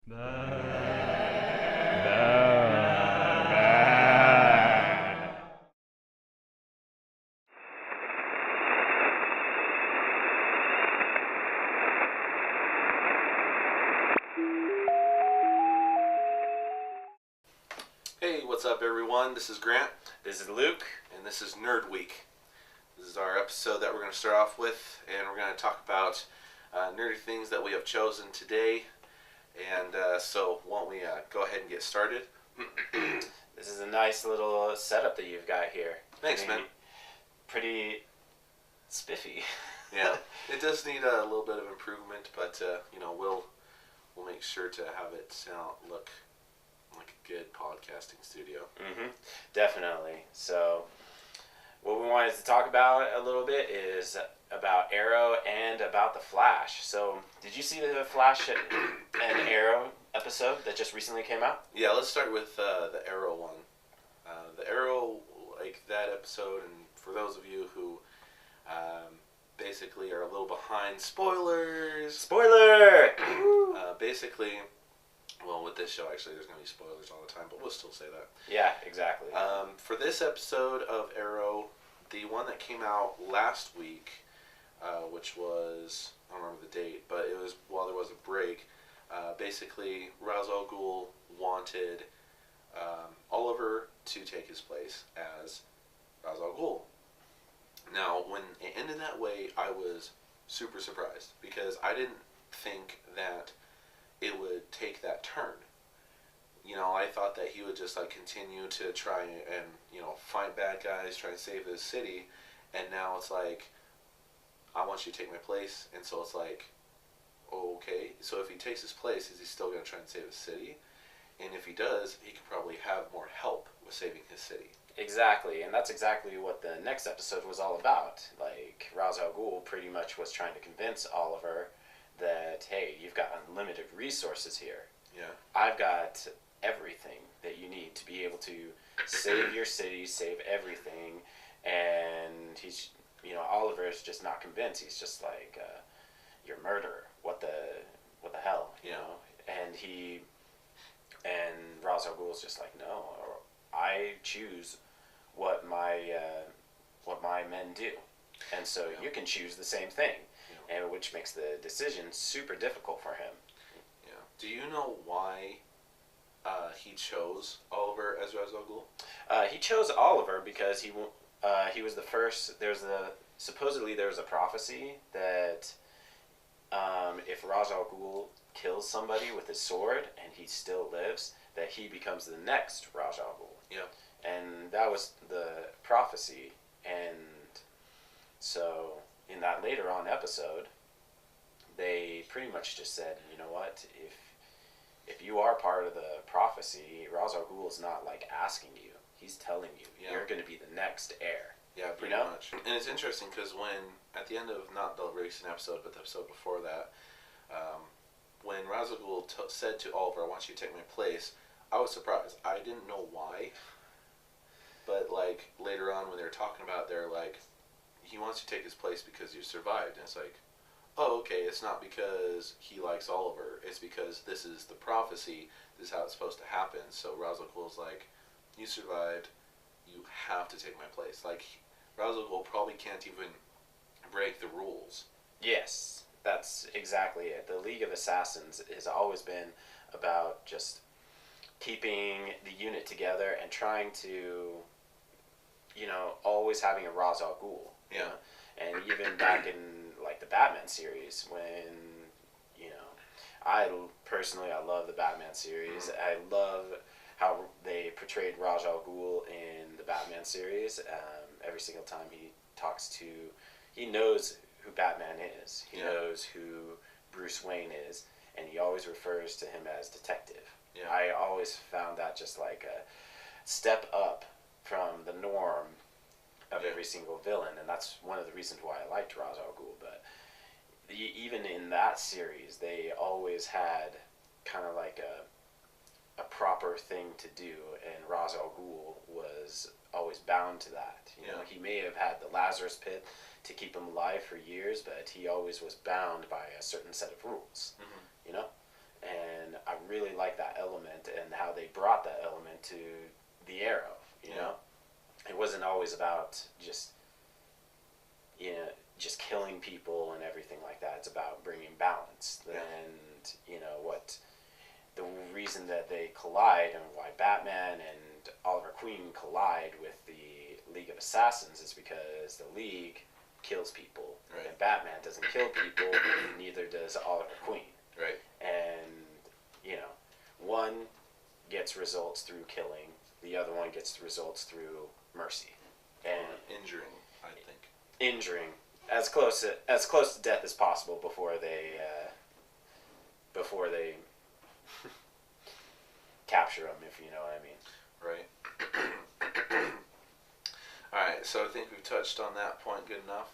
Hey, what's up everyone? This is Grant. This is Luke. And this is Nerd Week. This is our episode that we're going to start off with, and we're going to talk about nerdy things that we have chosen today. And so, why don't we go ahead and get started? This is a nice little setup that you've got here. Thanks, man. Pretty spiffy. Yeah, it does need a little bit of improvement, but we'll make sure to have it look like a good podcasting studio. Mm-hmm. Definitely. So, what we wanted to talk about a little bit is about Arrow and about the Flash. So, did you see the Flash and Arrow episode that just recently came out? Yeah, let's start with the Arrow one. The Arrow, like that episode, and for those of you who basically are a little behind, spoilers! Spoiler! Basically, well, with this show, actually, there's going to be spoilers all the time, but we'll still say that. Yeah, exactly. For this episode of Arrow, the one that came out last week, which was, I don't remember the date, but it was while there was a break. Basically, Ra's al Ghul wanted Oliver to take his place as Ra's al Ghul. Now, when it ended that way, I was super surprised, because I didn't think that it would take that turn. I thought that he would just continue to try and fight bad guys, try and save his city, and now it's like, I want you to take my place, and so it's like, okay, so if he takes his place, is he still going to try and save his city? And if he does, he could probably have more help with saving his city. Exactly, and that's exactly what the next episode was all about. Like, Ra's al Ghul pretty much was trying to convince Oliver that, hey, you've got unlimited resources here. Yeah. I've got everything that you need to be able to save your city, save everything, and he's, Oliver is just not convinced. He's just like, you're a murderer. What the hell, And Ra's al Ghul's just like, no, I choose what my men do, and so you can choose the same thing, and which makes the decision super difficult for him. Yeah. Do you know why he chose Oliver as Ra's al Ghul? He chose Oliver because he was the first. Supposedly there was a prophecy that if Ra's al Ghul kills somebody with his sword and he still lives, that he becomes the next Ra's al Ghul. Yeah. And that was the prophecy, and so in that later on episode, they pretty much just said, you know what, if you are part of the prophecy, Ra's al Ghul is not asking you, he's telling you, you're going to be the next heir. Yeah, pretty much. And it's interesting because when, at the end of not the recent episode, but the episode before that, when Ra's al Ghul said to Oliver, I want you to take my place, I was surprised. I didn't know why. But later on when they were talking about it, they're like, he wants you to take his place because you survived. And it's like, oh, okay, it's not because he likes Oliver. It's because this is the prophecy. This is how it's supposed to happen. So Ra's al Ghul's like, you survived. You have to take my place. Ra's al Ghul probably can't even break the rules. Yes, that's exactly it. The League of Assassins has always been about just keeping the unit together and trying to, always having a Ra's al Ghul. Yeah. And even back in the Batman series, when I love the Batman series. I love how they portrayed Ra's al Ghul in the Batman series. Every single time he knows who Batman is. He knows who Bruce Wayne is, and he always refers to him as detective. Yeah. I always found that just like a step up from the norm of every single villain, and that's one of the reasons why I liked Ra's al Ghul. But even in that series, they always had kind of like a proper thing to do, and Ra's al Ghul was always bound to that. You know, he may have had the Lazarus Pit to keep him alive for years, but he always was bound by a certain set of rules. Mm-hmm. You know, and I really like that element and how they brought that element to the Arrow. You know, it wasn't always about just just killing people and everything like that. It's about bringing balance. And what the reason that they collide and why Batman and Oliver Queen collide with the League of Assassins is because the League kills people, and Batman doesn't kill people, neither does Oliver Queen. Right. And one gets results through killing, the other one gets the results through mercy and injuring, I think. Injuring as close to death as possible before they capture them, if you know what I mean. Right. Alright, so I think we've touched on that point good enough.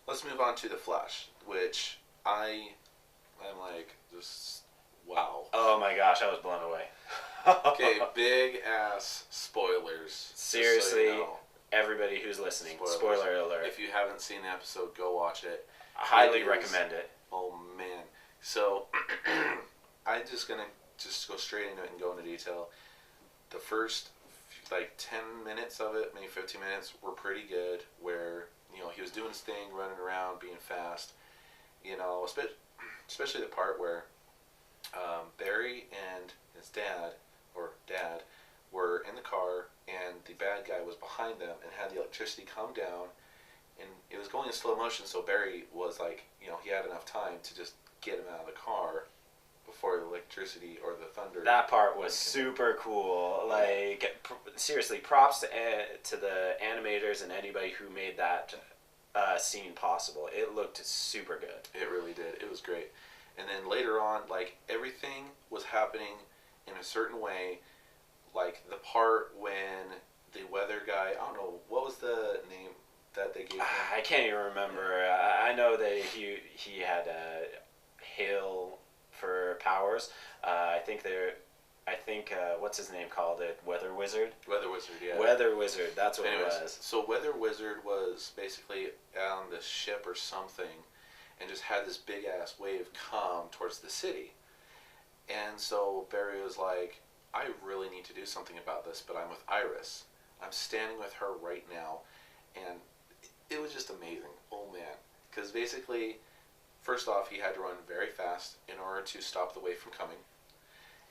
Let's move on to The Flash, which I'm like, just, wow. Oh my gosh, I was blown away. Okay, big ass spoilers. Seriously, so everybody who's listening, spoiler alert. If you haven't seen the episode, go watch it. I highly recommend it. Oh man. So, I'm just going to go straight into it and go into detail. The first, 10 minutes of it, maybe 15 minutes, were pretty good, where, he was doing his thing, running around, being fast. Especially the part where Barry and his dad were in the car, and the bad guy was behind them and had the electricity come down, and it was going in slow motion, so Barry was like, he had enough time to just get him out of the car before the electricity or the thunder. That part was super cool. Seriously, props to the animators and anybody who made that scene possible. It looked super good. It really did. It was great. And then later on, everything was happening in a certain way. The part when the weather guy, I don't know, what was the name that they gave him? I can't even remember. I know that he had hail for powers. I think what's his name called it? Weather Wizard? Weather Wizard, yeah. Weather Wizard, that's what Anyways, it was. So Weather Wizard was basically on the ship or something, and just had this big ass wave come towards the city. And so Barry was like, I really need to do something about this, but I'm with Iris. I'm standing with her right now. And it was just amazing. Oh man. Because basically, first off, he had to run very fast in order to stop the wave from coming.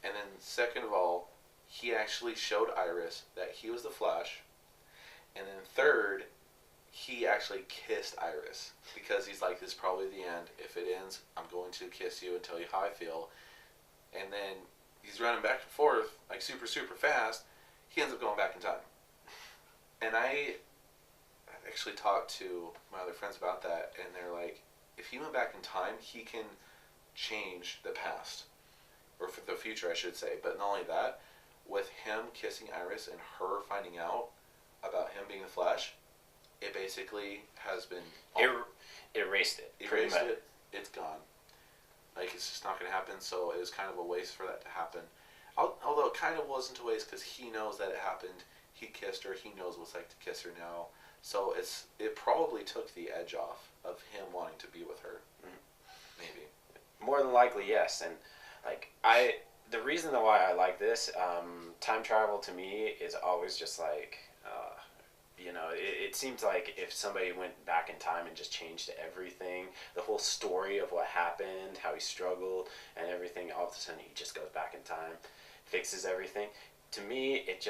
And then second of all, he actually showed Iris that he was the Flash. And then third, he actually kissed Iris, because he's like, this is probably the end. If it ends, I'm going to kiss you and tell you how I feel. And then he's running back and forth, super, super fast. He ends up going back in time. And I actually talked to my other friends about that, and they're like, if he went back in time, he can change the past. Or for the future, I should say. But not only that, with him kissing Iris and her finding out about him being the Flash, it basically has been... Erased it. Erased it. It's gone. It's just not going to happen, so it was kind of a waste for that to happen. Although it kind of wasn't a waste, because he knows that it happened. He kissed her. He knows what it's like to kiss her now. So it probably took the edge off of him wanting to be with her. Maybe. More than likely, yes. And, the reason why I like this, time travel to me is always just it seems like if somebody went back in time and just changed everything, the whole story of what happened, how he struggled and everything, all of a sudden he just goes back in time, fixes everything. To me, it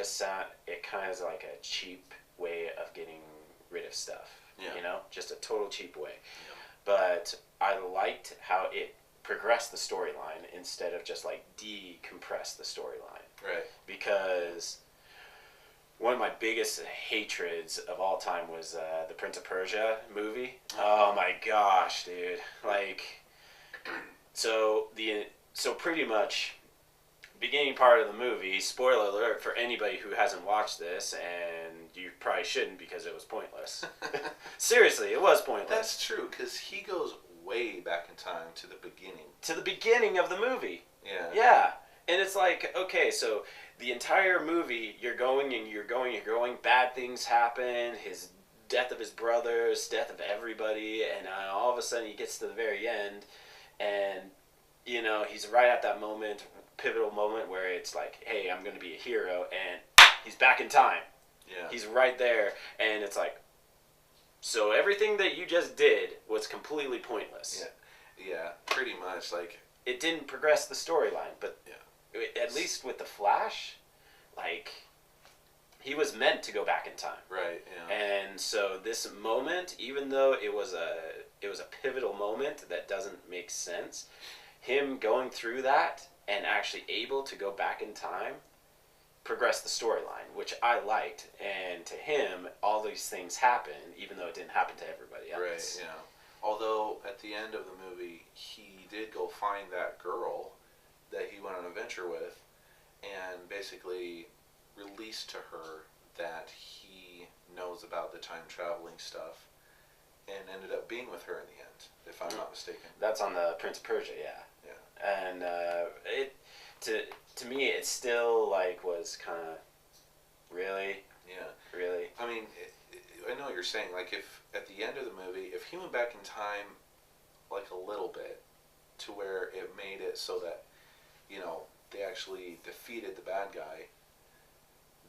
kind of is like a cheap way of getting rid of stuff. Yeah. Just a total cheap way. Yeah. But I liked how it progressed the storyline instead of just decompress the storyline. Right. Because one of my biggest hatreds of all time was the Prince of Persia movie. Oh my gosh, dude! So pretty much, beginning part of the movie. Spoiler alert for anybody who hasn't watched this, and you probably shouldn't because it was pointless. Seriously, it was pointless. That's true, because he goes way back in time to the beginning. To the beginning of the movie. Yeah. Yeah. And it's okay, so the entire movie, you're going, bad things happen, death of his brothers, death of everybody, and all of a sudden he gets to the very end, and you know, he's right at that moment, pivotal moment where it's like, hey, I'm going to be a hero, and he's back in time. Yeah. He's right there, and it's like, so everything that you just did was completely pointless. Yeah, pretty much. Like, it didn't progress the storyline, but yeah. At least with the Flash, like, he was meant to go back in time. Right, yeah. And so this moment, even though it was a pivotal moment that doesn't make sense, him going through that and actually able to go back in time progressed the storyline, which I liked. And to him, all these things happened, even though it didn't happen to everybody else. Right, yeah. Although at the end of the movie, he did go find that girl that he went on an adventure with, and basically released to her that he knows about the time traveling stuff, and ended up being with her in the end, if I'm not mistaken. That's on the Prince of Persia, yeah. Yeah. And it to me, it still like was kind of really. I mean, I know what you're saying. Like, if at the end of the movie, if he went back in time, like a little bit, to where it made it so that, you know, they actually defeated the bad guy,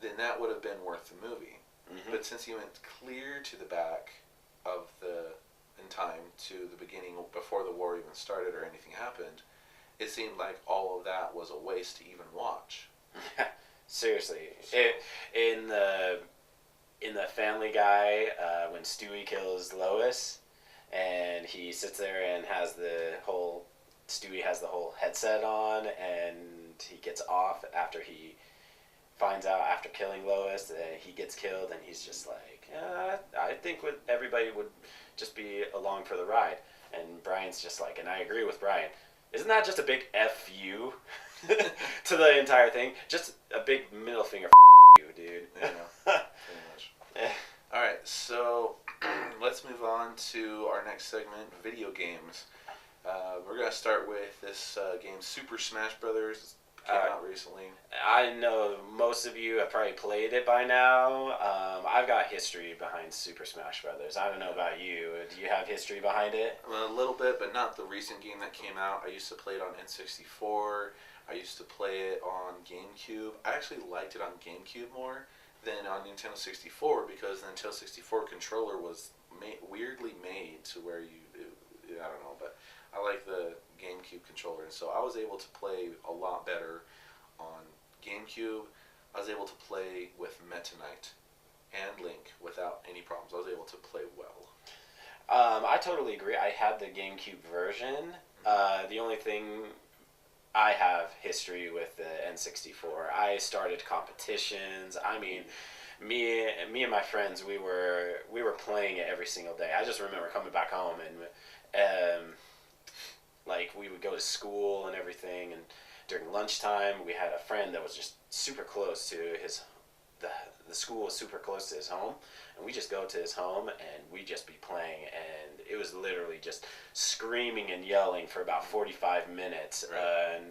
then that would have been worth the movie. Mm-hmm. But since he went clear to the back of in time to the beginning before the war even started or anything happened, it seemed like all of that was a waste to even watch. Seriously, in the Family Guy, when Stewie kills Lois, and he sits there and Stewie has the whole headset on, and he gets off after he finds out after killing Lois that he gets killed, and he's just like, I think everybody would just be along for the ride. And Brian's just like, and I agree with Brian, isn't that just a big F you to the entire thing? Just a big middle finger you, dude. Yeah, pretty much. Alright, so let's move on to our next segment, video games. We're going to start with this game, Super Smash Brothers. Came out recently. I know most of you have probably played it by now. I've got history behind Super Smash Brothers. I don't know about you. Do you have history behind it? Well, a little bit, but not the recent game that came out. I used to play it on N64. I used to play it on GameCube. I actually liked it on GameCube more than on Nintendo 64 because the Nintendo 64 controller was weirdly made to where I don't know, but I like the GameCube controller, and so I was able to play a lot better on GameCube. I was able to play with Meta Knight and Link without any problems. I was able to play well. I totally agree. I had the GameCube version. The only thing I have history with the N64. I started competitions. I mean, me and my friends, we were playing it every single day. I just remember coming back home and like we would go to school and everything, and during lunchtime we had a friend that was just super close to the school was super close to his home, and we just go to his home and we just be playing, and it was literally just screaming and yelling for about 45 minutes. Right. And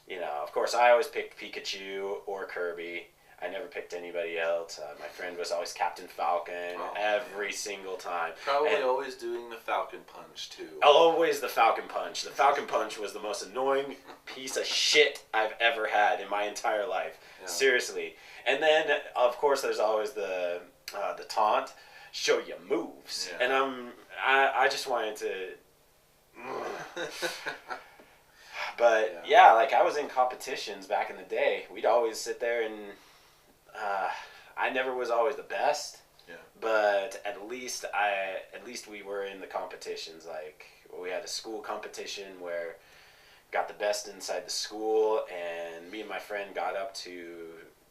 you know, of course, I always picked Pikachu or Kirby. I never picked anybody else. My friend was always Captain Falcon every single time. Probably always doing the Falcon Punch, too. Always the Falcon Punch. The Falcon Punch was the most annoying piece of shit I've ever had in my entire life. Yeah. Seriously. And then, of course, there's always the taunt. Show your moves. Yeah. And I just wanted to... But, yeah, like, I was in competitions back in the day. We'd always sit there and... I never was always the best, but at least we were in the competitions. Like, we had a school competition where got the best inside the school, and me and my friend got up to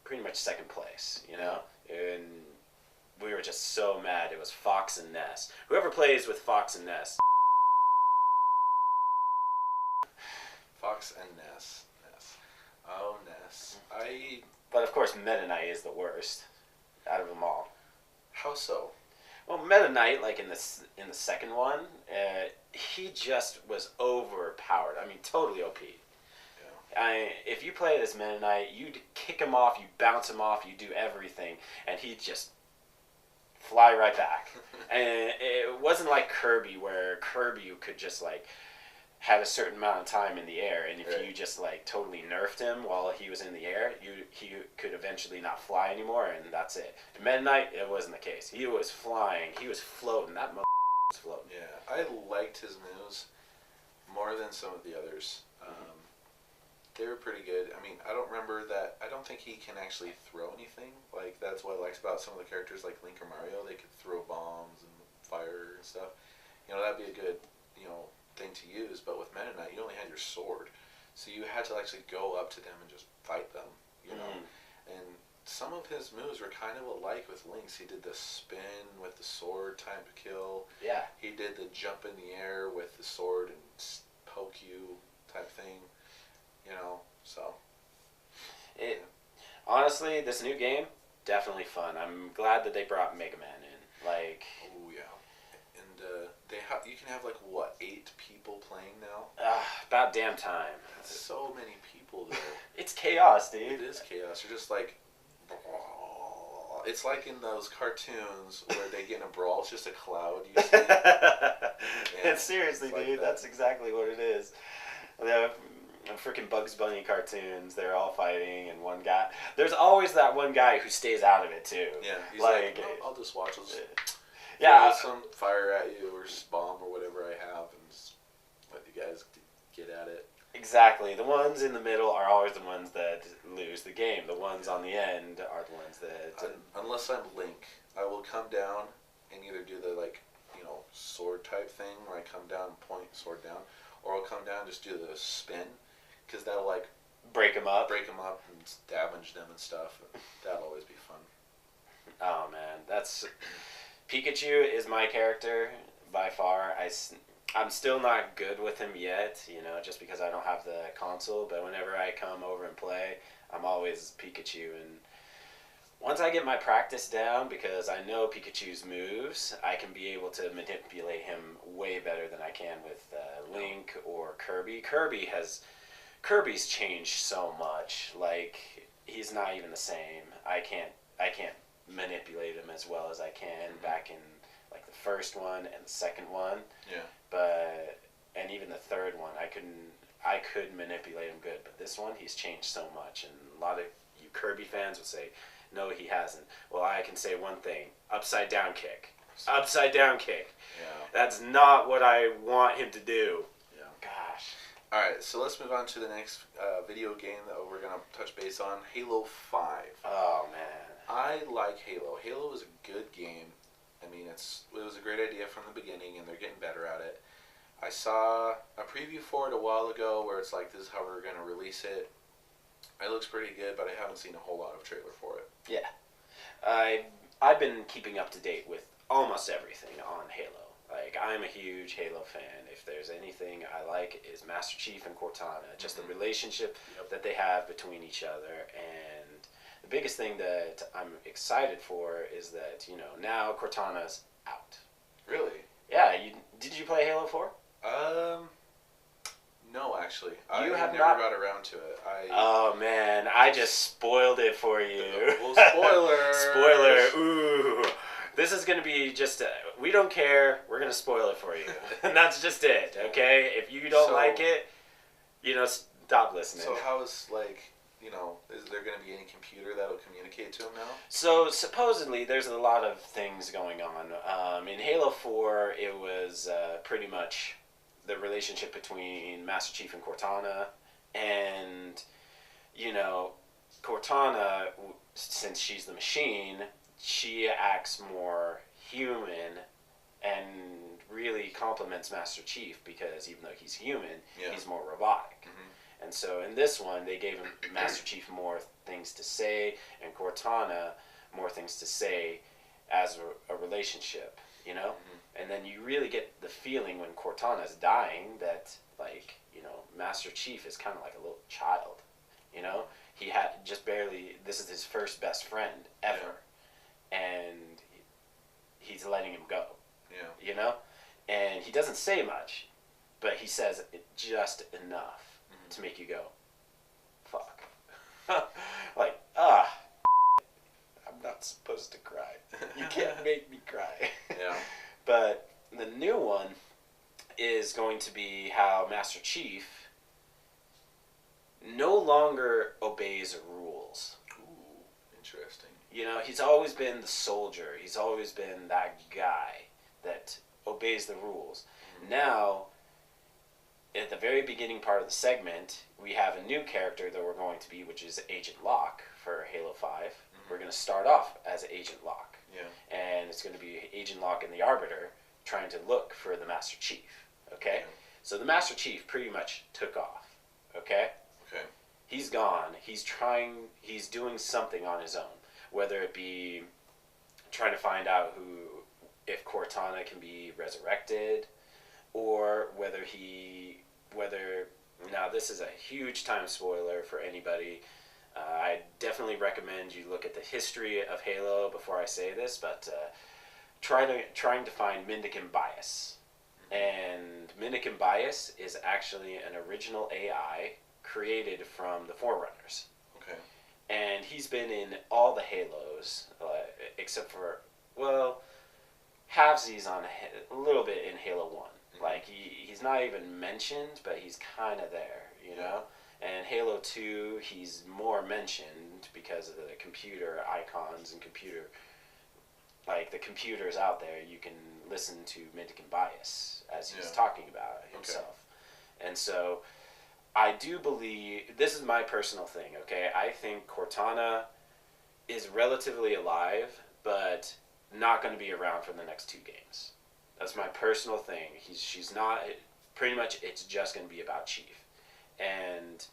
pretty much second place, you know? And we were just so mad. It was Fox and Ness. Whoever plays with Fox and Ness. Fox and Ness. Oh, Ness. But of course, Meta Knight is the worst out of them all. How so? Well, Meta Knight, like in the second one, he just was overpowered. I mean, totally OP. Yeah. If you play it as Meta Knight, you kick him off, you bounce him off, you do everything, and he'd just fly right back. And it wasn't like Kirby, where Kirby could just like had a certain amount of time in the air, and if you just like totally nerfed him while he was in the air, he could eventually not fly anymore, and that's it. In Meta Knight, it wasn't the case. He was flying. He was floating. That was floating. Yeah, I liked his moves more than some of the others. They were pretty good. I mean, I don't remember that. I don't think he can actually throw anything. Like, that's what I liked about some of the characters like Link or Mario. They could throw bombs and fire and stuff. You know, that'd be a good, thing to use. But with Meta Knight, you only had your sword. So you had to actually go up to them and just fight them, And some of his moves were kind of alike with Link's. He did the spin with the sword type kill. Yeah. He did the jump in the air with the sword and poke you type thing. So. Honestly, this new game, definitely fun. I'm glad that they brought Mega Man in. Like. Oh yeah. And you can have 8 people playing now. About damn time. That's so many people though. It's chaos, dude. It is chaos. You're just like. It's like in those cartoons where they get in a brawl. It's just a cloud. You see. Seriously, like dude, that. that's exactly what it is. The freaking Bugs Bunny cartoons, they're all fighting, and one guy. There's always that one guy who stays out of it too. Yeah, he's like I'll just watch. I'll just throw some fire at you or bomb or whatever I have, and just let you guys get at it. Exactly. The ones in the middle are always the ones that lose the game. The ones on the end are the ones that. Unless I'm Link, I will come down and either do the sword type thing where I come down and point sword down, or I'll come down and just do the spin, because that'll break them up and damage them and stuff. That'll always be fun. Oh man, that's Pikachu is my character by far. I'm still not good with him yet, just because I don't have the console. But whenever I come over and play, I'm always Pikachu. And once I get my practice down, because I know Pikachu's moves, I can be able to manipulate him way better than I can with Link or Kirby. Kirby's changed so much. Like, he's not even the same. I can't manipulate him as well as I can back in the first one and the second one. Yeah. And even the third one, I could manipulate him good. But this one, he's changed so much, and a lot of you Kirby fans would say, no, he hasn't. Well, I can say one thing: upside down kick. Upside down kick. Yeah. That's not what I want him to do. Yeah. Gosh. All right, so let's move on to the next video game that we're gonna touch base on: Halo 5. Oh man. I like Halo. Halo is a good game. I mean, it was a great idea from the beginning, and they're getting better at it. I saw a preview for it a while ago where it's like, this is how we're going to release it. It looks pretty good, but I haven't seen a whole lot of trailer for it. Yeah. I've been keeping up to date with almost everything on Halo. Like, I'm a huge Halo fan. If there's anything I like, is Master Chief and Cortana. Just the relationship that they have between each other. And the biggest thing that I'm excited for is that, now Cortana's out. Really? Yeah. Did you play Halo 4? No, actually. I never got around to it. Oh, man. I just spoiled it for you. Well, spoiler. Spoiler. Ooh. This is going to be just we don't care. We're going to spoil it for you. And that's just it, okay? If you don't like it, stop listening. So how is, is there going to be any computer that will communicate to him now? So supposedly there's a lot of things going on. In Halo 4, it was pretty much the relationship between Master Chief and Cortana. And, Cortana, since she's the machine, she acts more human and really complements Master Chief, because even though he's human, he's more robotic. Mm-hmm. And so in this one, they gave Master Chief more things to say, and Cortana more things to say as a relationship, Mm-hmm. And then you really get the feeling when Cortana's dying that, Master Chief is kind of like a little child, He had just barely, this is his first best friend ever, and he's letting him go, And he doesn't say much, but he says it just enough to make you go, fuck. I'm not supposed to cry. You can't make me cry. Yeah. But the new one, is going to be how Master Chief no longer obeys rules. Ooh, interesting. You know, he's always been the soldier. He's always been that guy that obeys the rules. Mm-hmm. Now, at the very beginning part of the segment, we have a new character that we're going to be, which is Agent Locke for Halo 5. Mm-hmm. We're going to start off as Agent Locke. Yeah. And it's going to be Agent Locke and the Arbiter trying to look for the Master Chief. Okay? Yeah. So the Master Chief pretty much took off. Okay? Okay. He's gone. He's doing something on his own. Whether it be trying to find out if Cortana can be resurrected, or now this is a huge time spoiler for anybody. I definitely recommend you look at the history of Halo before I say this, but trying to find Mindican Bias. And Mindican Bias is actually an original AI created from the Forerunners. Okay. And he's been in all the Halos, except for, well, halvesies on a little bit in Halo 1. Mm-hmm. Like, he's not even mentioned, but he's kind of there, you know? And Halo 2, he's more mentioned because of the computer icons and the computers out there. You can listen to Mindican Bias as he's talking about himself. Okay. And so I do believe, this is my personal thing, okay? I think Cortana is relatively alive, but not going to be around for the next 2 games. That's my personal thing. She's not, pretty much it's just going to be about Chief. And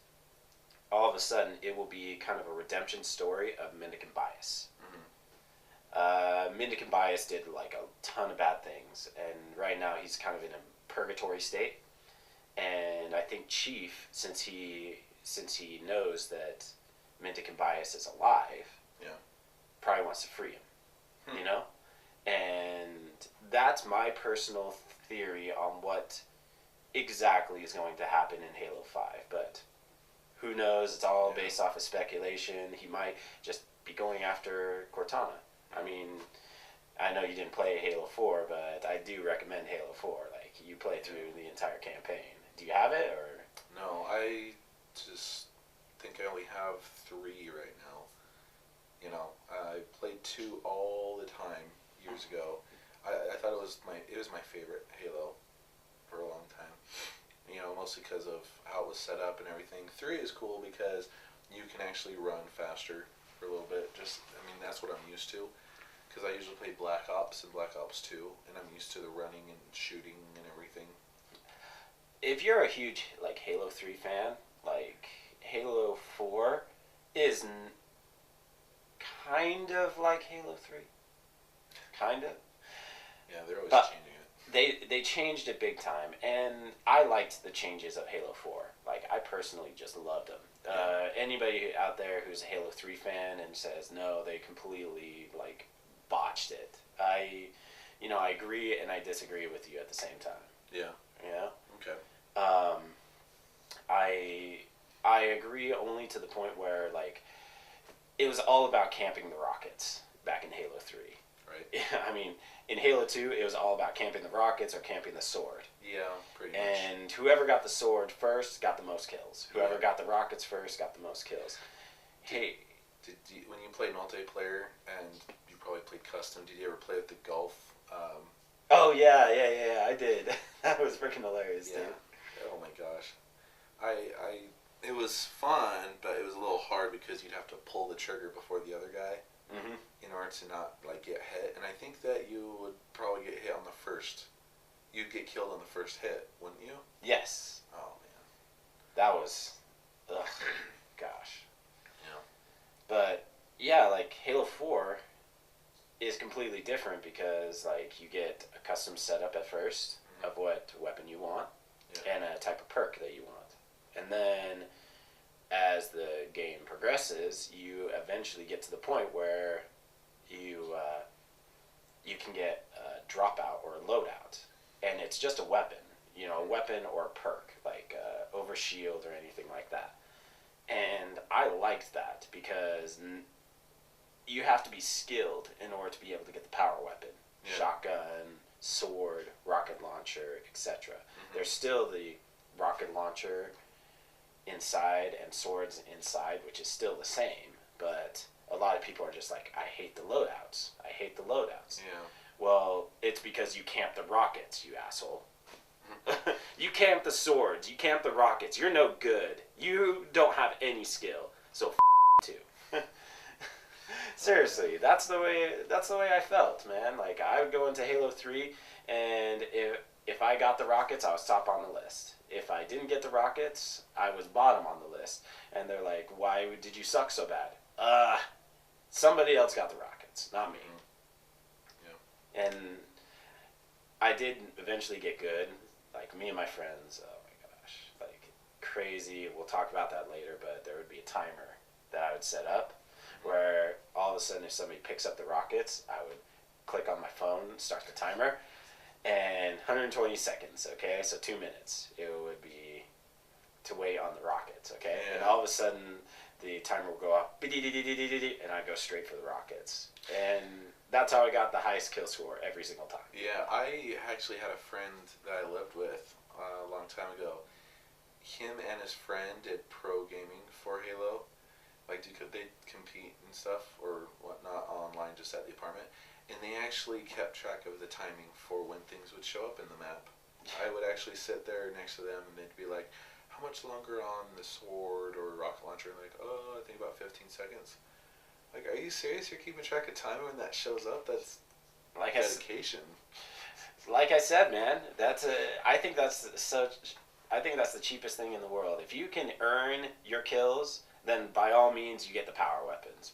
all of a sudden, it will be kind of a redemption story of Mindican Bias. Mm-hmm. Mindican Bias did like a ton of bad things, and right now he's kind of in a purgatory state. And I think Chief, since he knows that Mindican Bias is alive, probably wants to free him, you know? And that's my personal theory on what exactly is going to happen in Halo 5. But who knows? It's all based off of speculation. He might just be going after Cortana. I mean, I know you didn't play Halo 4, but I do recommend Halo 4. Like, you play through the entire campaign. Do you have it, or? No, I just think I only have 3 right now. You know, I played 2 all the time years ago. I thought it was my favorite Halo for a long time. You know, mostly because of how it was set up and everything. 3 is cool because you can actually run faster for a little bit. That's what I'm used to. Because I usually play Black Ops and Black Ops 2, and I'm used to the running and shooting and everything. If you're a huge Halo 3 fan, Halo 4 is kind of like Halo 3. Kind of. Yeah, they're always changing it. They changed it big time, and I liked the changes of Halo 4. I personally just loved them. Anybody out there who's a Halo 3 fan and says no, they completely botched it. I agree and I disagree with you at the same time. Yeah. Yeah. Okay. I agree only to the point where it was all about camping the rockets back in Halo 3. Right. I mean, in Halo 2, it was all about camping the rockets or camping the sword. Yeah, pretty much. And whoever got the sword first got the most kills. Whoever got the rockets first got the most kills. Hey, when you played multiplayer and you probably played custom, did you ever play with the Gulf? Oh yeah, I did. That was freaking hilarious, dude. Oh my gosh, it was fun, but it was a little hard because you'd have to pull the trigger before the other guy. Mm-hmm. In order to not get hit, and I think that you would probably get hit on the first. You'd get killed on the first hit, wouldn't you? Yes. Oh man, that was, gosh. Yeah. But yeah, Halo 4 is completely different because you get a custom setup at first of what weapon you want and a type of perk that you want, and then as the game progresses, you eventually get to the point where you can get a dropout or a loadout, and it's just a weapon, a weapon or a perk, overshield or anything like that. And I liked that because you have to be skilled in order to be able to get the power weapon, shotgun, sword, rocket launcher, etc. There's still the rocket launcher inside and swords inside, which is still the same, but a lot of people are just like, I hate the loadouts. I hate the loadouts. Yeah. Well, it's because you camp the rockets, you asshole. You camp the swords. You camp the rockets. You're no good. You don't have any skill. So too. Seriously, that's the way I felt, man. Like, I would go into Halo 3, and if I got the rockets, I was top on the list. If I didn't get the rockets, I was bottom on the list. And they're like, why did you suck so bad? Somebody else got the rockets, not me. Yeah. And I did eventually get good. Like, me and my friends, oh my gosh, like, crazy. We'll talk about that later, but there would be a timer that I would set up where all of a sudden if somebody picks up the rockets, I would click on my phone, start the timer, and 120 seconds, okay? So 2 minutes. It would be to wait on the rockets, okay? Yeah. And all of a sudden the timer would go off, and I'd go straight for the rockets. And that's how I got the highest kill score every single time. Yeah, I actually had a friend that I lived with a long time ago. Him and his friend did pro gaming for Halo. Like, they'd compete and stuff or whatnot online just at the apartment. And they actually kept track of the timing for when things would show up in the map. I would actually sit there next to them and they'd be like, how much longer on the sword or rocket launcher? And like, oh, I think about 15 seconds. Like, are you serious? You're keeping track of time when that shows up? That's like dedication. Like I said, man, I think that's the cheapest thing in the world. If you can earn your kills, then by all means you get the power weapons.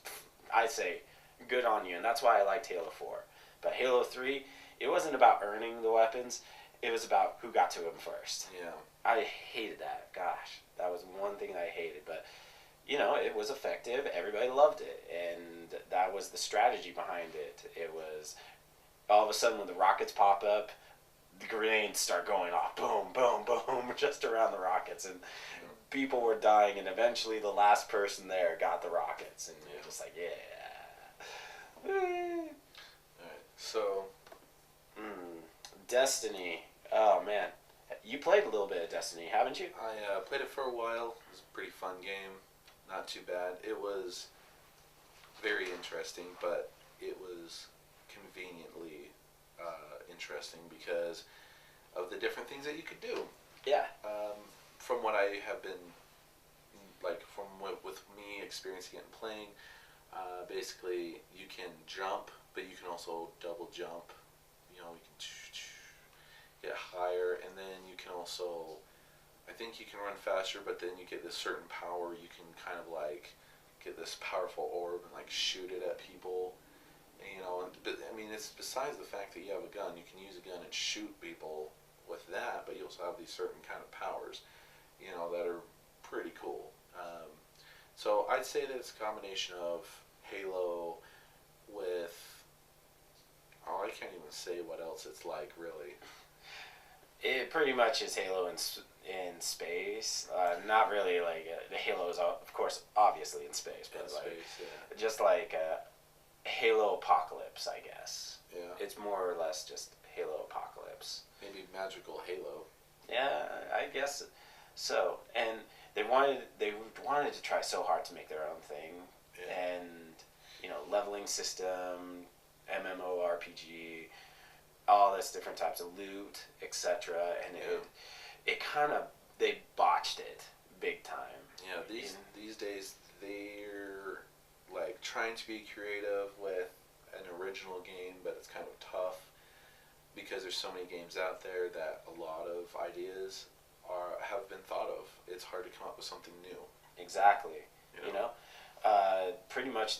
I say, good on you, and that's why I liked Halo 4. But Halo 3, it wasn't about earning the weapons, it was about who got to them first. Yeah. I hated that. Gosh, that was one thing that I hated, but you know, it was effective, everybody loved it, and that was the strategy behind it. It was, all of a sudden when the rockets pop up, the grenades start going off, boom, boom, boom, just around the rockets, and people were dying, and eventually the last person there got the rockets, and you're just like, yeah. Alright, so... Destiny. Oh, man. You played a little bit of Destiny, haven't you? I played it for a while. It was a pretty fun game. Not too bad. It was very interesting, but it was conveniently interesting because of the different things that you could do. Yeah. From what I have been, like, with me experiencing it and playing, basically you can jump, but you can also double jump. You know, you can get higher, and then you can also, I think you can run faster, but then you get this certain power. You can kind of like get this powerful orb and like shoot it at people. And, you know, but I mean, it's besides the fact that you have a gun, you can use a gun and shoot people with that, but you also have these certain kind of powers, you know, that are pretty cool. So I'd say that it's a combination of Halo with, oh, I can't even say what else it's like, really. It pretty much is Halo in space. Not really like the Halo is of course obviously in space, but in like space, yeah. just like Halo Apocalypse, I guess. Yeah. It's more or less just Halo Apocalypse. Maybe magical Halo. Yeah, I guess so. And they wanted to try so hard to make their own thing, Yeah. and you know, leveling system, MMORPG, all this different types of loot, etc. And it kind of, they botched it big time. Yeah, these days they're like trying to be creative with an original game, but it's kind of tough because there's so many games out there that a lot of ideas have been thought of. It's hard to come up with something new. Exactly. You know? Pretty much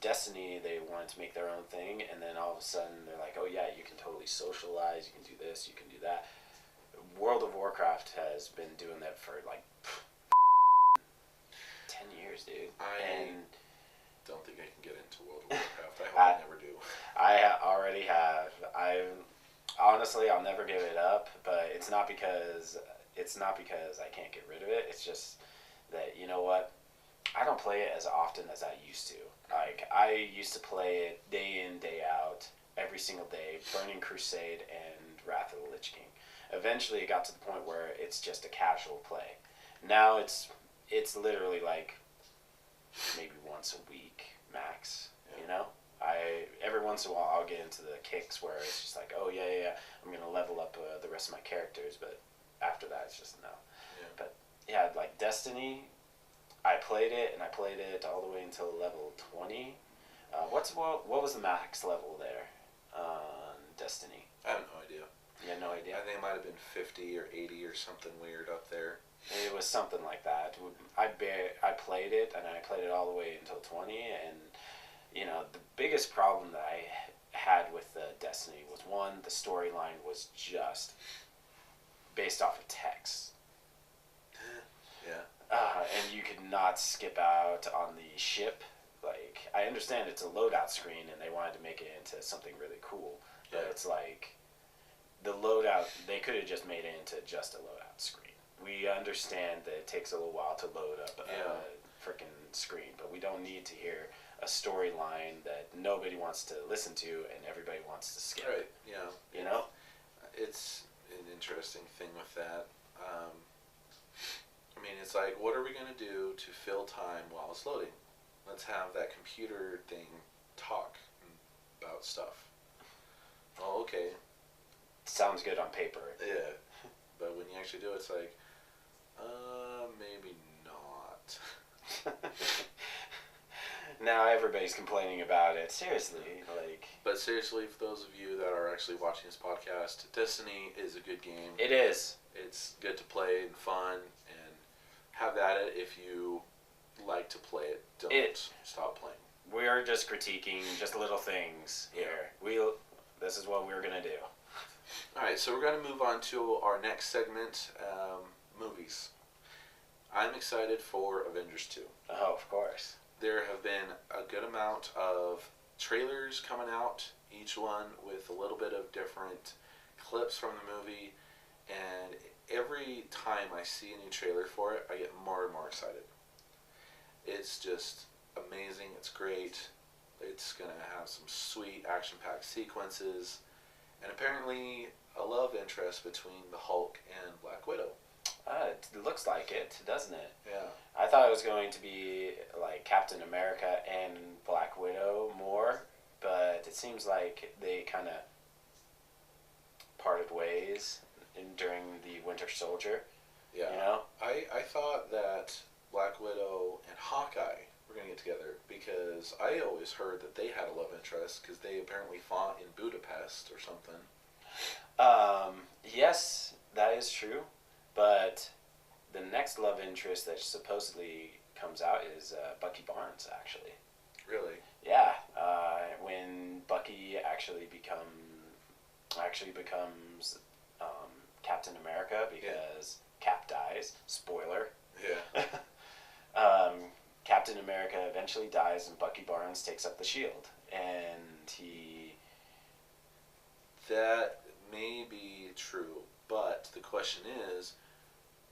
Destiny, they wanted to make their own thing, and then all of a sudden they're like, oh yeah, you can totally socialize, you can do this, you can do that. World of Warcraft has been doing that for like 10 years, dude. I don't think I can get into World of Warcraft. I hope I never do. I already have. Honestly, I'll never give it up, but it's not because I can't get rid of it. It's just that, you know what? I don't play it as often as I used to. Like, I used to play it day in, day out, every single day, Burning Crusade and Wrath of the Lich King. Eventually, it got to the point where it's just a casual play. Now it's literally like maybe once a week max. Yeah. You know, every once in a while I'll get into the kicks where it's just like, oh yeah, I'm gonna level up the rest of my characters, but after that it's just no. Yeah. But yeah, like Destiny, I played it all the way until level 20. What was the max level there on Destiny? I have no idea. You had no idea? I think it might have been 50 or 80 or something weird up there. It was something like that. I played it, and I played it all the way until 20, and the biggest problem that I had with Destiny was, one, the storyline was just based off of text. Yeah. And you could not skip out on the ship. Like, I understand it's a loadout screen, and they wanted to make it into something really cool, but Yeah. it's like the loadout, they could have just made it into just a loadout screen. We understand that it takes a little while to load up a freaking screen, but we don't need to hear a storyline that nobody wants to listen to and everybody wants to skip. Right, yeah. You know? It's an interesting thing with that. I mean, it's like, what are we going to do to fill time while it's loading? Let's have that computer thing talk about stuff. Oh, okay. Sounds good on paper. Yeah. But when you actually do it, it's like, maybe not. Now everybody's complaining about it. Seriously, like. But seriously, for those of you that are actually watching this podcast, Destiny is a good game. It is. It's good to play and fun, and have at it if you like to play it. Don't stop playing. We are just critiquing just little things here. This is what we're gonna do. All right, so we're going to move on to our next segment, movies. I'm excited for Avengers 2. Oh, of course. There have been a good amount of trailers coming out, each one with a little bit of different clips from the movie, and every time I see a new trailer for it, I get more and more excited. It's just amazing. It's great. It's going to have some sweet action-packed sequences. And apparently a love interest between the Hulk and Black Widow. It looks like it, doesn't it? Yeah. I thought it was going to be like Captain America and Black Widow more, but it seems like they kind of parted ways during the Winter Soldier. Yeah. You know? I thought that Black Widow and Hawkeye were going to get together because I always heard that they had a love interest because they apparently fought in Budapest or something. Yes, that is true, but the next love interest that supposedly comes out is Bucky Barnes, actually. Really? Yeah, when Bucky actually becomes Captain America because Cap dies. Spoiler. Yeah. Captain America eventually dies and Bucky Barnes takes up the shield. And That may be true, but the question is,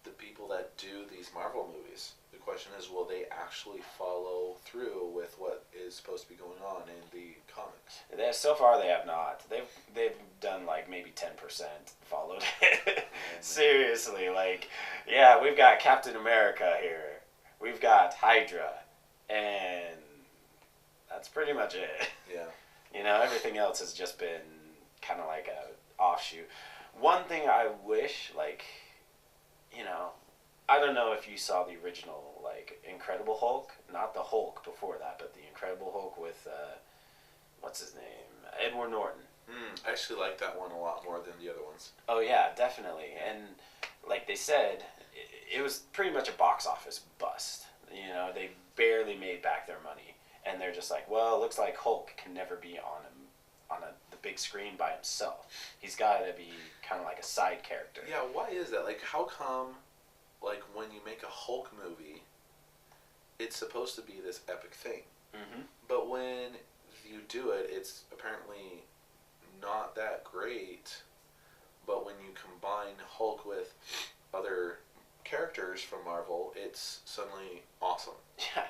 the people that do these Marvel movies, the question is, will they actually follow through with what is supposed to be going on in the comics? So far they have not. They've done like maybe 10% followed it. Seriously, like, yeah, we've got Captain America here. We've got Hydra. And that's pretty much it. Yeah. Everything else has just been kind of like a offshoot. One thing I wish, I don't know if you saw the original, Incredible Hulk. Not the Hulk before that, but the Incredible Hulk with, what's his name? Edward Norton. I actually like that one a lot more than the other ones. Oh, yeah, definitely. And like they said, it was pretty much a box office bust. They barely made back their money. And they're just like, well, it looks like Hulk can never be on the big screen by himself. He's got to be kind of like a side character. Yeah, why is that? How come, when you make a Hulk movie, it's supposed to be this epic thing. Mm-hmm. But when you do it, it's apparently not that great. But when you combine Hulk with other characters from Marvel, it's suddenly awesome. Yeah.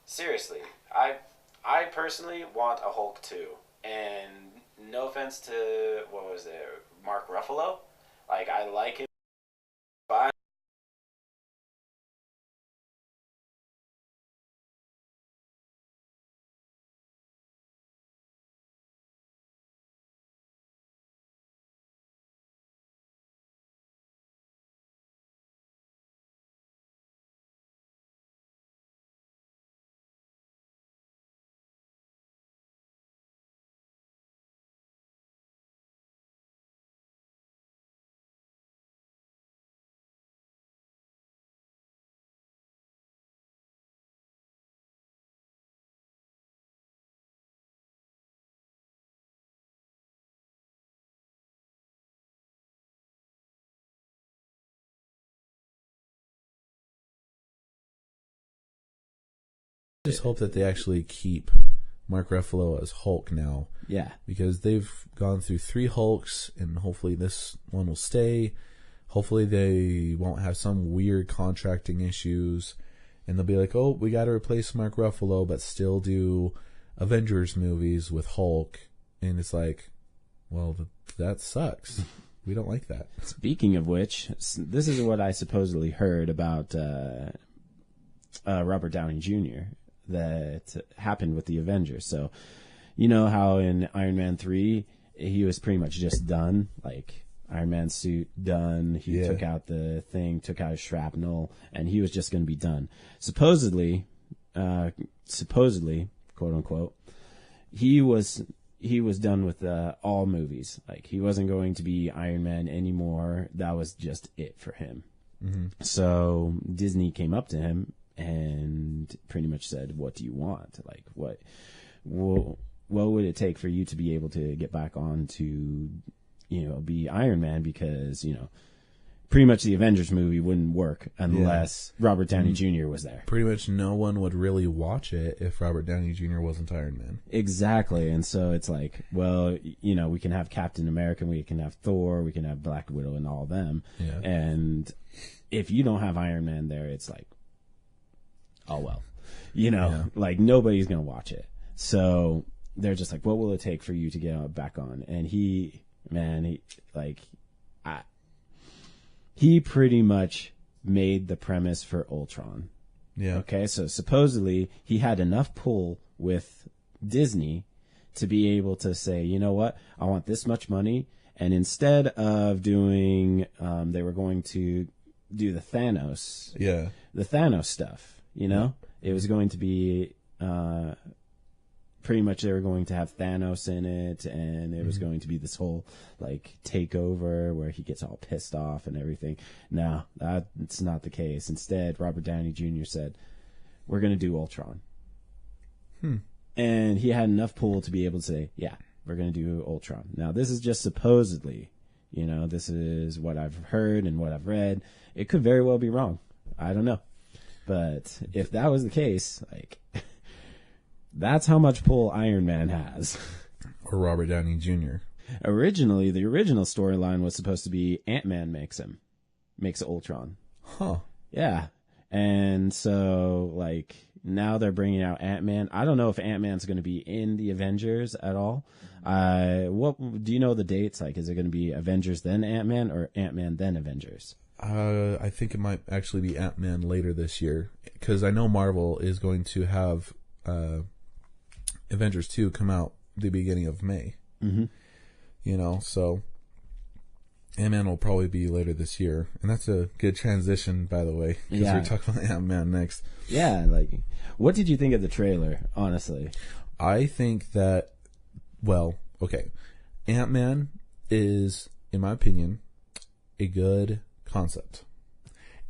Seriously, I personally want a Hulk 2. And no offense to, what was it, Mark Ruffalo? Like, I like him, but I just hope that they actually keep Mark Ruffalo as Hulk now. Yeah. Because they've gone through 3 Hulks, and hopefully this one will stay. Hopefully they won't have some weird contracting issues, and they'll be like, oh, we got to replace Mark Ruffalo, but still do Avengers movies with Hulk. And it's like, well, that sucks. We don't like that. Speaking of which, this is what I supposedly heard about Robert Downey Jr. that happened with the Avengers. So, you know how in Iron Man 3, he was pretty much just done, like Iron Man suit done. He took out the thing, took out his shrapnel, and he was just going to be done. Supposedly, quote unquote, he was done with all movies. Like, he wasn't going to be Iron Man anymore. That was just it for him. Mm-hmm. So Disney came up to him and pretty much said, what do you want? Like, what would it take for you to be able to get back on to, be Iron Man? Because, pretty much the Avengers movie wouldn't work unless Robert Downey Jr. was there. Pretty much no one would really watch it if Robert Downey Jr. wasn't Iron Man. Exactly. And so it's like, well, we can have Captain America, we can have Thor, we can have Black Widow and all them. Yeah. And if you don't have Iron Man there, it's like, oh, well, like nobody's going to watch it. So they're just like, what will it take for you to get back on? And he pretty much made the premise for Ultron. Yeah. Okay. So supposedly he had enough pull with Disney to be able to say, you know what? I want this much money. And instead of doing, they were going to do the Thanos stuff. It was going to be pretty much they were going to have Thanos in it, and it was going to be this whole like takeover where he gets all pissed off and everything. No, that's not the case. Instead, Robert Downey Jr. said, "We're going to do Ultron," and he had enough pull to be able to say, "Yeah, we're going to do Ultron." Now, this is just supposedly. This is what I've heard and what I've read. It could very well be wrong. I don't know. But if that was the case, like, that's how much pull Iron Man has. Or Robert Downey Jr. Originally, the original storyline was supposed to be Ant-Man makes Ultron. Huh. Yeah. And so, like, now they're bringing out Ant-Man. I don't know if Ant-Man's going to be in the Avengers at all. What do you know the dates? Like, is it going to be Avengers then Ant-Man or Ant-Man then Avengers? I think it might actually be Ant-Man later this year, because I know Marvel is going to have Avengers 2 come out the beginning of May. Mm-hmm. So Ant-Man will probably be later this year, and that's a good transition, by the way, because we're talking about Ant-Man next. Yeah, like, what did you think of the trailer, honestly? I think that, Ant-Man is, in my opinion, a good concept.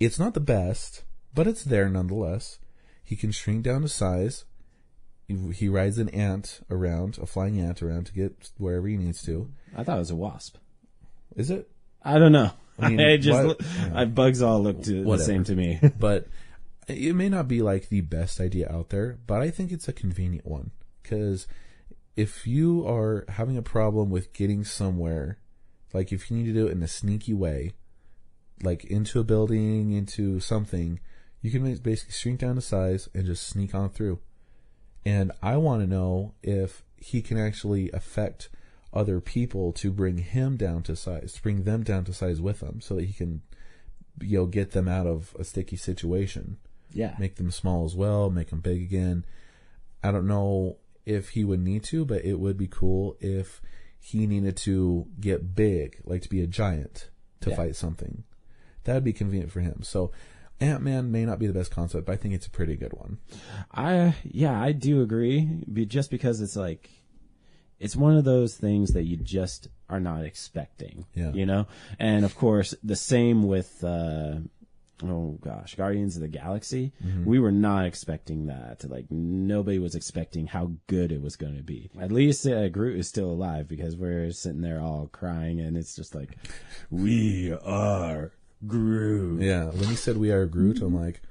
It's not the best, but it's there nonetheless. He can shrink down to size. He rides a flying ant around to get wherever he needs to. I thought it was a wasp. Is it? I don't know. I mean, bugs all look the same to me. But it may not be like the best idea out there, but I think it's a convenient one. Because if you are having a problem with getting somewhere, like if you need to do it in a sneaky way, like into a building, into something, you can basically shrink down to size and just sneak on through. And I want to know if he can actually affect other people to bring them down to size with him, so that he can, get them out of a sticky situation. Yeah. Make them small as well, make them big again. I don't know if he would need to, but it would be cool if he needed to get big, like to be a giant to fight something. That would be convenient for him. So Ant-Man may not be the best concept, but I think it's a pretty good one. I do agree. Just because it's like, it's one of those things that you just are not expecting, And of course, the same with, Guardians of the Galaxy. Mm-hmm. We were not expecting that. Like, nobody was expecting how good it was going to be. At least Groot is still alive, because we're sitting there all crying, and it's just like, we are Groot. Yeah, when he said we are Groot, I'm like,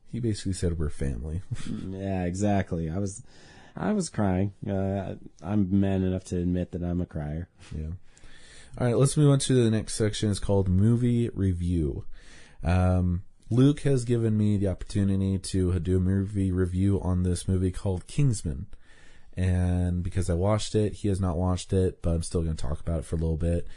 he basically said we're family. Yeah, exactly. I was crying. I'm man enough to admit that I'm a crier. Yeah. All right, let's move on to the next section. It's called Movie Review. Luke has given me the opportunity to do a movie review on this movie called Kingsman. And because I watched it, he has not watched it, but I'm still going to talk about it for a little bit.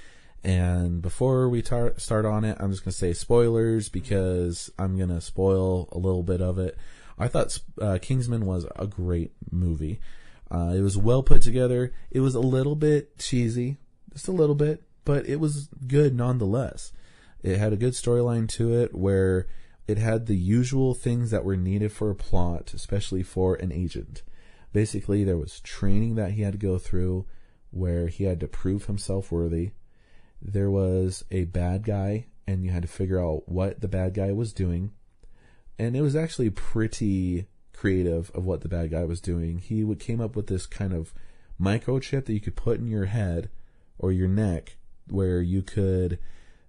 And before we start on it, I'm just going to say spoilers, because I'm going to spoil a little bit of it. I thought Kingsman was a great movie. It was well put together. It was a little bit cheesy, just a little bit, but it was good nonetheless. It had a good storyline to it, where it had the usual things that were needed for a plot, especially for an agent. Basically, there was training that he had to go through, where he had to prove himself worthy. There was a bad guy, and you had to figure out what the bad guy was doing. And it was actually pretty creative of what the bad guy was doing. He came up with this kind of microchip that you could put in your head or your neck, where you could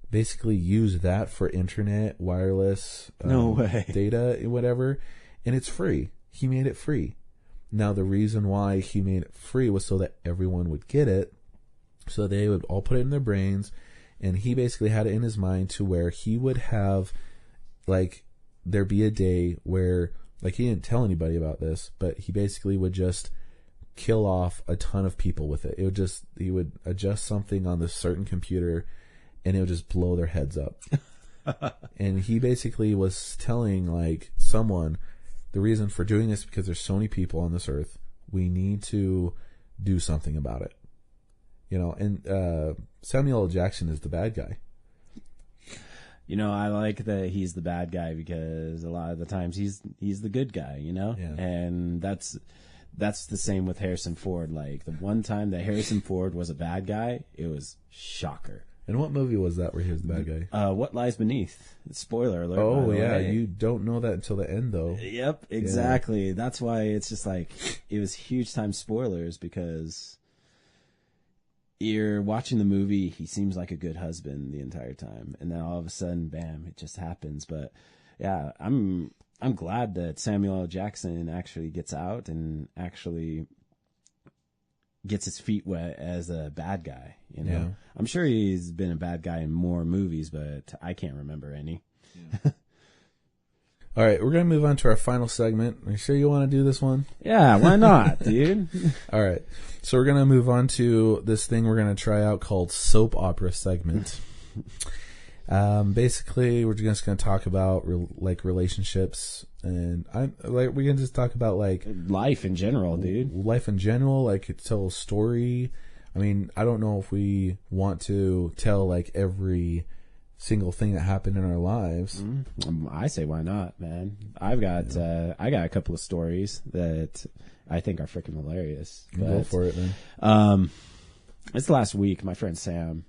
basically use that for internet, wireless, no way, data, whatever. And it's free. He made it free. Now, the reason why he made it free was so that everyone would get it. So they would all put it in their brains. And he basically had it in his mind to where he would have, like, there'd be a day where, like, he didn't tell anybody about this, but he basically would just kill off a ton of people with it. He would adjust something on this certain computer, and it would just blow their heads up. And he basically was telling, like, someone, the reason for doing this is because there's so many people on this earth. We need to do something about it. And Samuel L. Jackson is the bad guy. I like that he's the bad guy, because a lot of the times he's the good guy, Yeah. And that's the same with Harrison Ford. Like, the one time that Harrison Ford was a bad guy, it was shocker. And what movie was that where he was the bad guy? What Lies Beneath. Spoiler alert. Oh, yeah. You don't know that until the end, though. Yep, exactly. Yeah. That's why it's just like, it was huge time spoilers, because you're watching the movie, he seems like a good husband the entire time, and then all of a sudden, bam, it just happens. But yeah, I'm glad that Samuel L. Jackson actually gets out and actually gets his feet wet as a bad guy. Yeah. I'm sure he's been a bad guy in more movies, but I can't remember any. Yeah. All right, we're going to move on to our final segment. Are you sure you want to do this one? Yeah, why not, dude? All right. So we're going to move on to this thing we're going to try out called soap opera segment. Basically, we're just going to talk about relationships, and we can just talk about life in general, dude. Life in general, tell a story. I mean, I don't know if we want to tell every single thing that happened in our lives. I say why not, man. I got a couple of stories that I think are freaking hilarious. Go for it, man. It's last week. My friend Sam,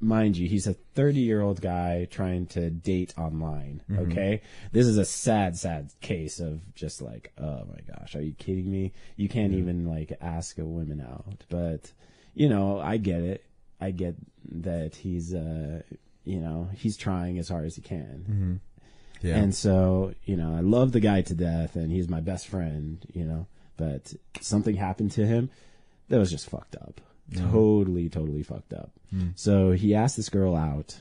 mind you, he's a 30-year-old guy trying to date online. Mm-hmm. Okay, this is a sad case of just oh my gosh, are you kidding me? You can't even ask a woman out. But I get it. I get that he's he's trying as hard as he can. Mm-hmm. Yeah. And so, I love the guy to death, and he's my best friend, but something happened to him that was just fucked up. Mm-hmm. Totally fucked up. Mm-hmm. So he asked this girl out,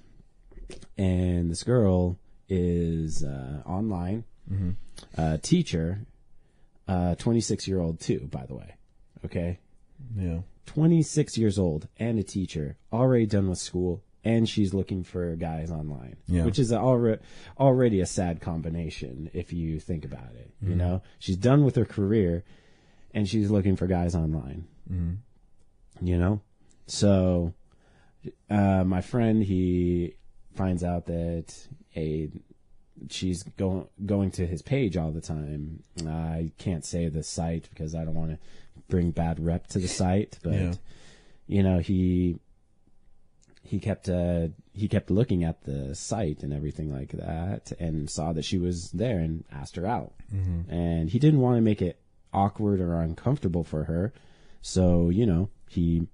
and this girl is online, mm-hmm. Teacher, 26-year-old too, by the way. Okay? Yeah. 26 years old and a teacher, already done with school, and she's looking for guys online, which is already a sad combination if you think about it. You know, she's done with her career, and she's looking for guys online. You know, so my friend, he finds out that she's going to his page all the time. I can't say the site because I don't want to bring bad rep to the site, but you know, he kept looking at the site and everything like that, and saw that she was there and asked her out. And he didn't want to make it awkward or uncomfortable for her, so you know, he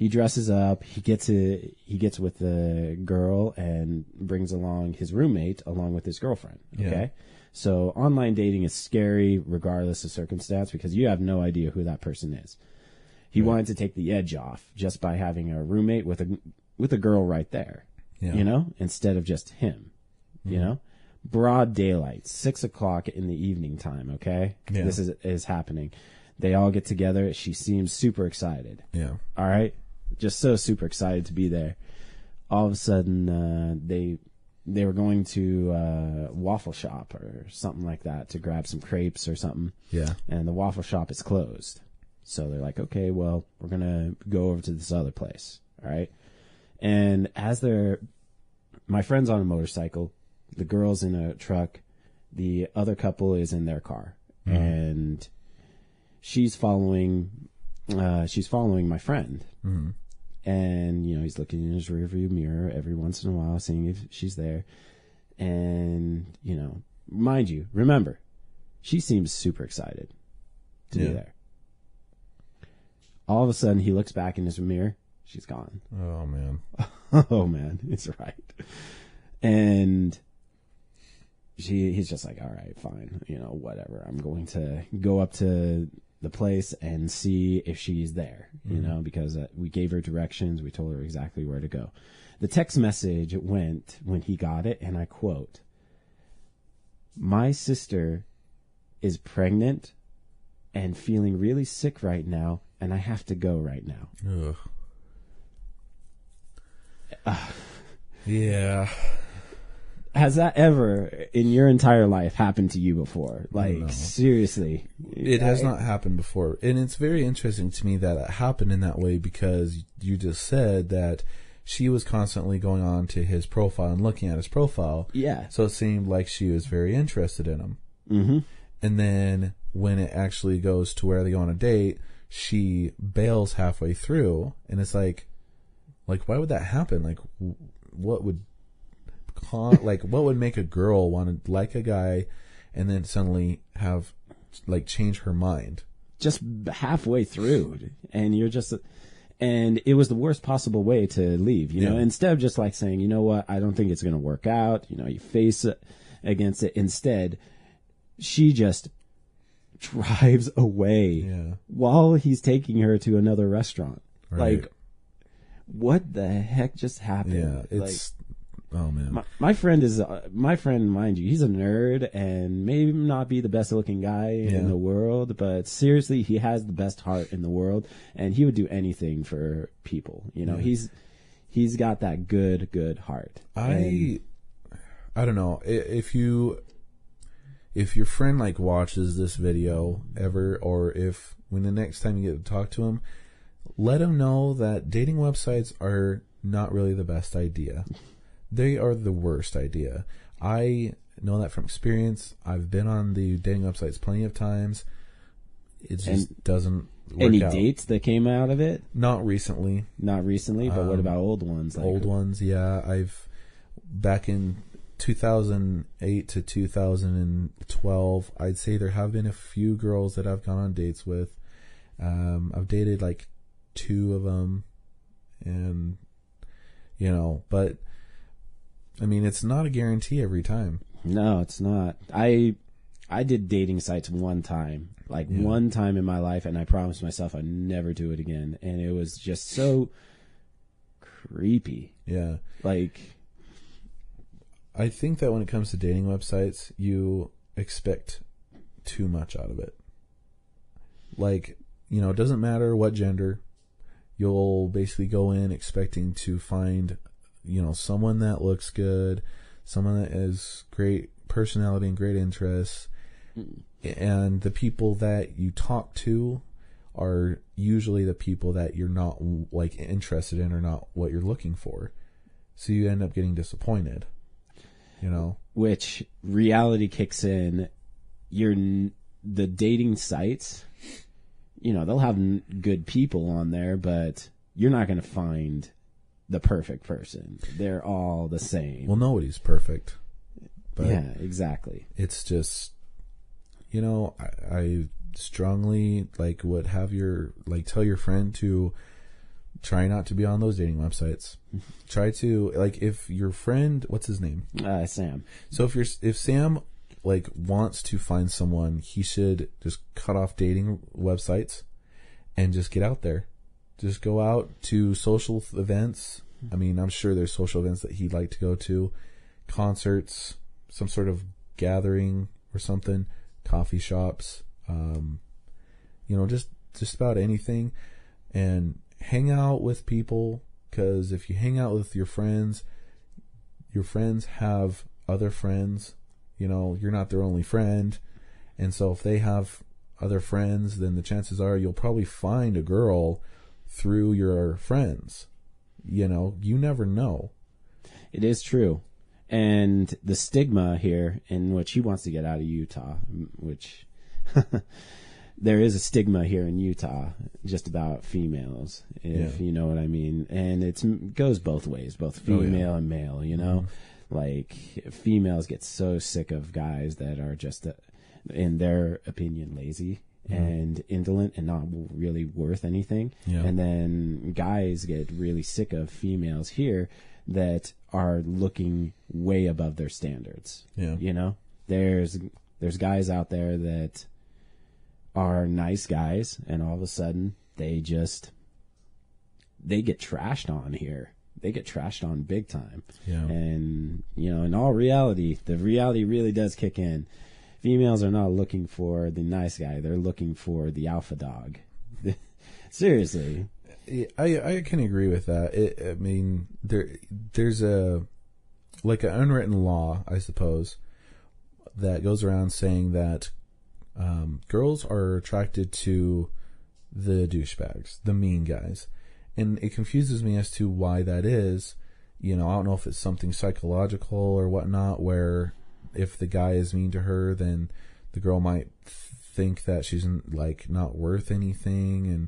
dresses up, he gets with the girl and brings along his roommate along with his girlfriend. Okay. So online dating is scary regardless of circumstance because you have no idea who that person is. He wanted to take the edge off just by having a roommate with a girl right there, you know, instead of just him, you know. Broad daylight, 6:00 in the evening time. Okay. This is happening. They all get together. She seems super excited. Yeah. All right. Just so super excited to be there. All of a sudden, they were going to waffle shop or something like that to grab some crepes or something. Yeah. And the waffle shop is closed. So they're like, okay, well, we're going to go over to this other place. All right. And my friend's on a motorcycle, the girl's in a truck, the other couple is in their car, and she's following my friend. And, you know, he's looking in his rearview mirror every once in a while, seeing if she's there. And, you know, mind you, remember, she seems super excited to be there. All of a sudden, he looks back in his mirror. She's gone. Oh, man. Oh, man. It's right. And he's just like, all right, fine. You know, whatever. I'm going to go up to the place and see if she's there, you know, because we gave her directions. We told her exactly where to go. The text message went when he got it, and I quote, "My sister is pregnant and feeling really sick right now, and I have to go right now." Yeah. Has that ever in your entire life happened to you before? Like, no. Seriously. It has not happened before. And it's very interesting to me that it happened in that way because you just said that she was constantly going on to his profile and looking at his profile. Yeah. So it seemed like she was very interested in him. Mm-hmm. And then when it actually goes to where they go on a date, she bails halfway through. And it's like, why would that happen? Like, what would make a girl want to like a guy and then suddenly have change her mind just halfway through? And you're just, and it was the worst possible way to leave, you know, instead of just saying, you know what, I don't think it's going to work out. You know, you face against it. Instead, she just drives away while he's taking her to another restaurant. Right. What the heck just happened? Yeah. It's, oh man, my friend, mind you, he's a nerd and may not be the best looking guy in the world, but seriously, he has the best heart in the world, and he would do anything for people. You know, he's got that good heart. I don't know if your friend watches this video ever, or if when the next time you get to talk to him, let him know that dating websites are not really the best idea. They are the worst idea. I know that from experience. I've been on the dating websites plenty of times. It just doesn't work any out. Dates that came out of it? Not recently. But what about old ones? Old ones, yeah. Back in 2008 to 2012, I'd say there have been a few girls that I've gone on dates with. I've dated 2 of them, and but I mean, it's not a guarantee every time. No, it's not. I did dating sites one time, one time in my life, and I promised myself I'd never do it again, and it was just so creepy. Yeah. I think that when it comes to dating websites, you expect too much out of it. Like, you know, it doesn't matter what gender. You'll basically go in expecting to find, you know, someone that looks good, someone that has great personality and great interests. And the people that you talk to are usually the people that you're not like interested in or not what you're looking for. So you end up getting disappointed, you know, which reality kicks in. The dating sites, you know, they'll have good people on there, but you're not going to find the perfect person. They're all the same. Well, nobody's perfect. But yeah, exactly. It's just, you know, I strongly would have tell your friend to try not to be on those dating websites. Try to, if your friend, what's his name? Sam. So if Sam wants to find someone, he should just cut off dating websites and just get out there. Just go out to social events. I mean, I'm sure there's social events that he'd like to go to, concerts, some sort of gathering or something, coffee shops, you know, just about anything, and hang out with people, because if you hang out with your friends have other friends, you know, you're not their only friend, and so if they have other friends, then the chances are you'll probably find a girl through your friends. You know, you never know. It is true. And the stigma here, in which he wants to get out of Utah, which there is a stigma here in Utah just about females, if you know what I mean. And it goes both ways, both female and male, you know. Like, females get so sick of guys that are just, in their opinion, lazy and indolent and not really worth anything. Yeah. And then guys get really sick of females here that are looking way above their standards. Yeah. You know, there's guys out there that are nice guys, and all of a sudden they get trashed on here. They get trashed on big time. Yeah. And, you know, in all reality, the reality really does kick in. Females are not looking for the nice guy. They're looking for the alpha dog. Seriously. I can agree with that. I mean, there's an unwritten law, I suppose, that goes around saying that girls are attracted to the douchebags, the mean guys. And it confuses me as to why that is. You know, I don't know if it's something psychological or whatnot, where if the guy is mean to her, then the girl might think that she's not worth anything, and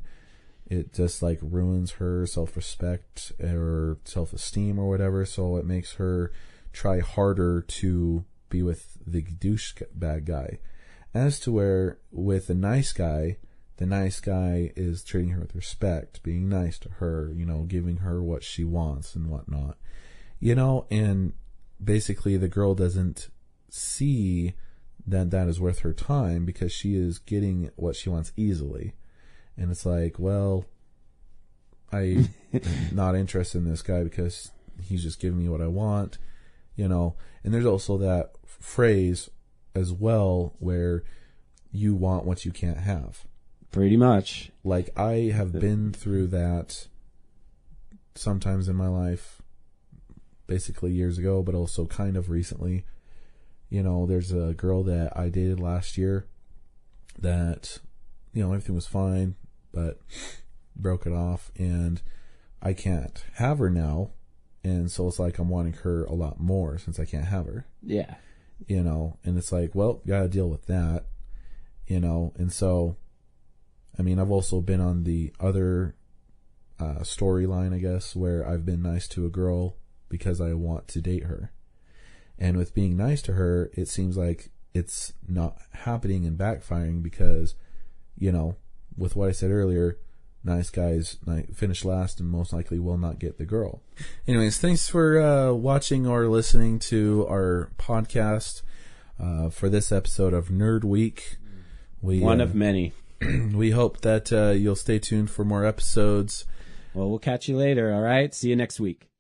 it just ruins her self-respect or self-esteem or whatever. So it makes her try harder to be with the douchebag guy. As to where with a nice guy, the nice guy is treating her with respect, being nice to her, you know, giving her what she wants and whatnot, you know, and basically the girl doesn't see that is worth her time because she is getting what she wants easily. And it's well, I'm not interested in this guy because he's just giving me what I want, you know. And there's also that phrase as well where you want what you can't have. Pretty much. I have been through that sometimes in my life, basically years ago, but also kind of recently. You know, there's a girl that I dated last year that, you know, everything was fine, but broke it off, and I can't have her now. And so it's I'm wanting her a lot more since I can't have her. Yeah. You know, and it's well, gotta deal with that, you know. And so, I mean, I've also been on the other storyline, I guess, where I've been nice to a girl because I want to date her. And with being nice to her, it seems like it's not happening and backfiring because, you know, with what I said earlier, nice guys finish last and most likely will not get the girl. Anyways, thanks for watching or listening to our podcast for this episode of Nerd Week. One of many. We hope that you'll stay tuned for more episodes. Well, we'll catch you later, all right? See you next week.